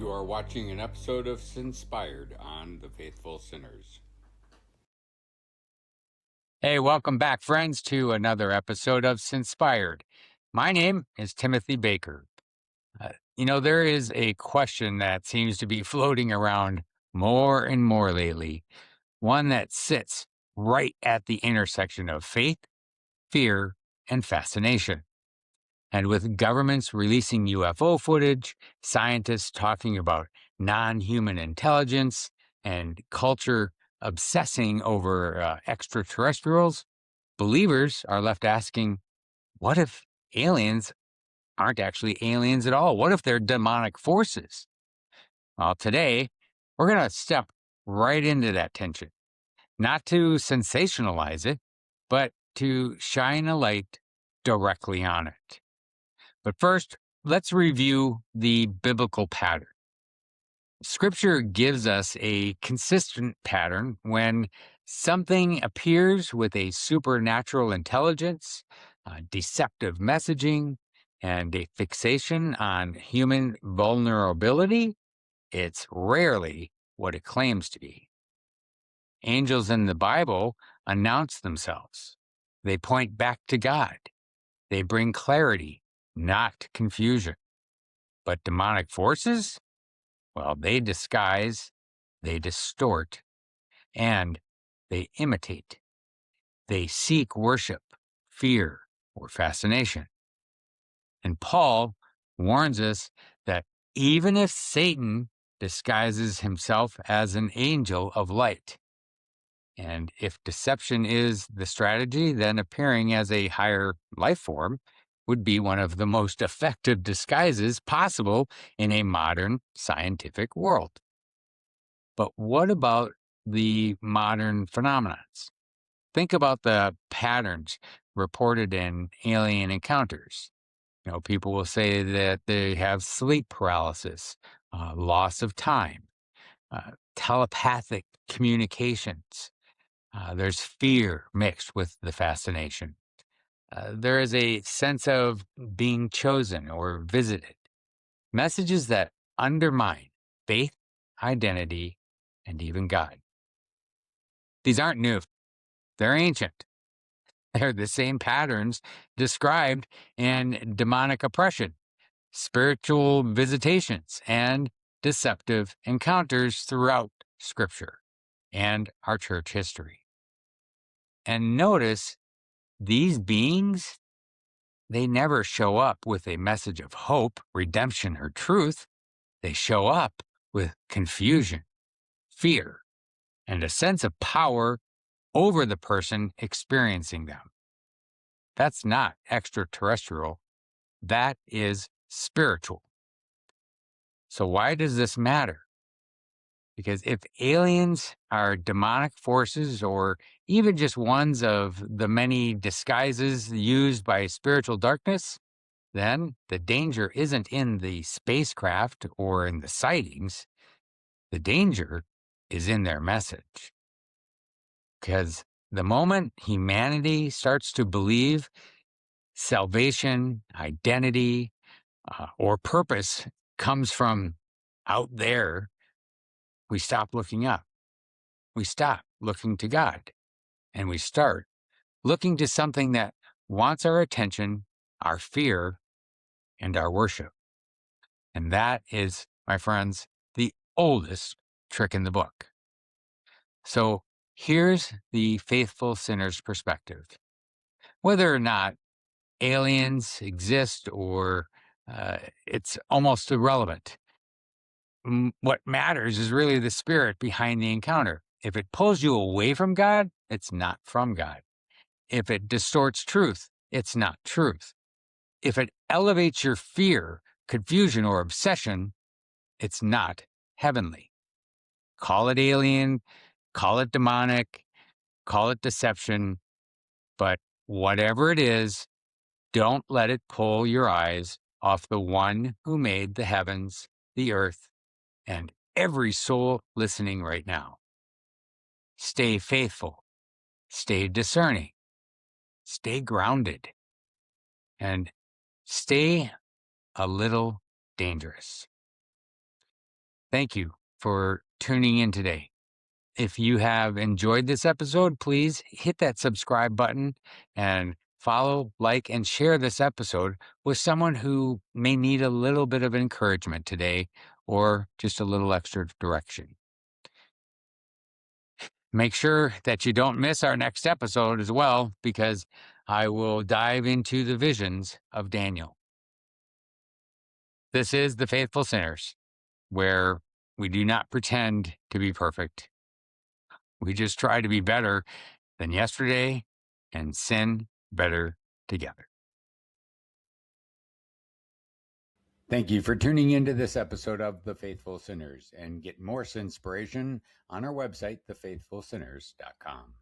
You are watching an episode of Sinspired on The Faithful Sinners. Hey, welcome back, friends, to another episode of Sinspired. My name is Timothy Baker. There is a question that seems to be floating around more and more lately, one that sits right at the intersection of faith, fear, and fascination. And with governments releasing UFO footage, scientists talking about non-human intelligence, and culture obsessing over extraterrestrials, believers are left asking, what if aliens aren't actually aliens at all? What if they're demonic forces? Well, today, we're going to step right into that tension, not to sensationalize it, but to shine a light directly on it. But first, let's review the biblical pattern. Scripture gives us a consistent pattern when something appears with a supernatural intelligence, deceptive messaging, and a fixation on human vulnerability. It's rarely what it claims to be. Angels in the Bible announce themselves. They point back to God. They bring clarity, not confusion. But demonic forces? Well, they disguise, they distort, and they imitate. They seek worship, fear, or fascination. And Paul warns us that even if Satan disguises himself as an angel of light, and if deception is the strategy, then appearing as a higher life form would be one of the most effective disguises possible in a modern scientific world. But what about the modern phenomena? Think about the patterns reported in alien encounters. People will say that they have sleep paralysis, loss of time, telepathic communications. There's fear mixed with the fascination. There is a sense of being chosen or visited. Messages that undermine faith, identity, and even God. These aren't new. They're ancient. They're the same patterns described in demonic oppression, spiritual visitations, and deceptive encounters throughout Scripture and our church history. And notice these beings, they never show up with a message of hope, redemption, or truth. They show up with confusion, fear, and a sense of power over the person experiencing them. That's not extraterrestrial. That is spiritual. So why does this matter? Because if aliens are demonic forces or even just ones of the many disguises used by spiritual darkness, then the danger isn't in the spacecraft or in the sightings. The danger is in their message. Because the moment humanity starts to believe salvation, identity, or purpose comes from out there, we stop looking up. We stop looking to God, and we start looking to something that wants our attention, our fear, and our worship. And that is, my friends, the oldest trick in the book. So here's the faithful sinner's perspective. Whether or not aliens exist or it's almost irrelevant. What matters is really the spirit behind the encounter. If it pulls you away from God, it's not from God. If it distorts truth, it's not truth. If it elevates your fear, confusion, or obsession, it's not heavenly. Call it alien, call it demonic, call it deception, but whatever it is, don't let it pull your eyes off the one who made the heavens, the earth, and every soul listening right now. Stay faithful, stay discerning, stay grounded, and stay a little dangerous. Thank you for tuning in today. If you have enjoyed this episode, please hit that subscribe button and follow, like, and share this episode with someone who may need a little bit of encouragement today or just a little extra direction. Make sure that you don't miss our next episode as well, because I will dive into the visions of Daniel. This is The Faithful Sinners, where we do not pretend to be perfect. We just try to be better than yesterday and sin better together. Thank you for tuning into this episode of The Faithful Sinners, and get more inspiration on our website, thefaithfulsinners.com.